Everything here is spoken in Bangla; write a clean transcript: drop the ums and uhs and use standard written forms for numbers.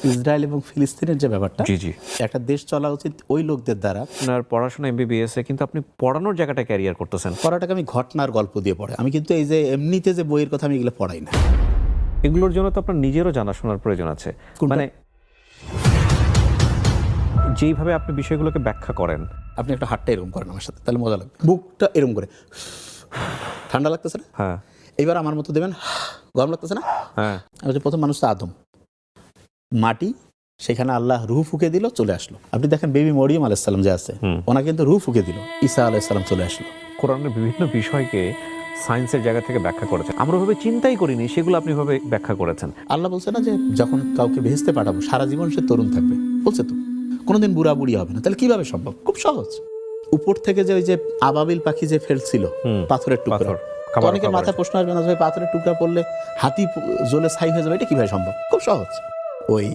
ইসরায়েল এবং ফিলিস্তিনের যে ব্যাপারটা, জি জি, একটা দেশ চলা উচিত ওই লোকদের দ্বারা। আপনার পড়াশোনা MBBS এ, কিন্তু আপনি পড়ানোর জায়গাটা ক্যারিয়ার করতেছেন। পড়াটাকে আমি ঘটনার গল্প দিয়ে পড়ে, আমি কিন্তু এই যে এমনিতে যে বইয়ের কথা আমি এগুলো পড়াই না। এগুলোর জন্য তো আপনার নিজেরও জানাশোনার প্রয়োজন আছে। কোনটা? মানে যেইভাবে আপনি বিষয়গুলোকে ব্যাখ্যা করেন। আপনি একটা হাতটা এরকম করেন আমার সাথে, তাহলে মজা লাগবে। বুকটা এরকম করে, ঠান্ডা লাগতেছে না? হ্যাঁ এইবার আমার মতো দেবেন, গরম লাগতেছে না? হ্যাঁ, আমি যে প্রথম মানুষ তো আদম, মাটি, সেখানে আল্লাহ রুহ ফুকে দিল, চলে আসলো। আপনি দেখেন বেবি মরিয়ম আলাইহিস সালাম যে আছে, ওনাকে কিন্তু রুহ ফুকে দিল, ঈসা আলাইহিস সালাম চলে আসলো। কোরআনের বিভিন্ন বিষয়কে সায়েন্সের জায়গা থেকে ব্যাখ্যা করেছেন। আমরা ভাবে চিন্তাই করিনি, সেগুলো আপনি ভাবে ব্যাখ্যা করেছেন। আল্লাহ বলছে না যে যখন কাউকে ভেস্তে পাঠাবো সারা জীবন সে তরুণ থাকবে, বলছে তো কোনোদিন বুড়া বুড়ি হবে না। তাহলে কিভাবে সম্ভব? খুব সহজ। উপর থেকে যে ওই যে আবাবিল পাখি যে ফেলছিল পাথরের টুকরা, পাথর, তো খাবার অনেকের মাথায় প্রশ্ন আসবে না যে পাথরের টুকরা পড়লে হাতি জ্বলে ছাই হয়ে যাবে, এটা কিভাবে সম্ভব? খুব সহজ। ওই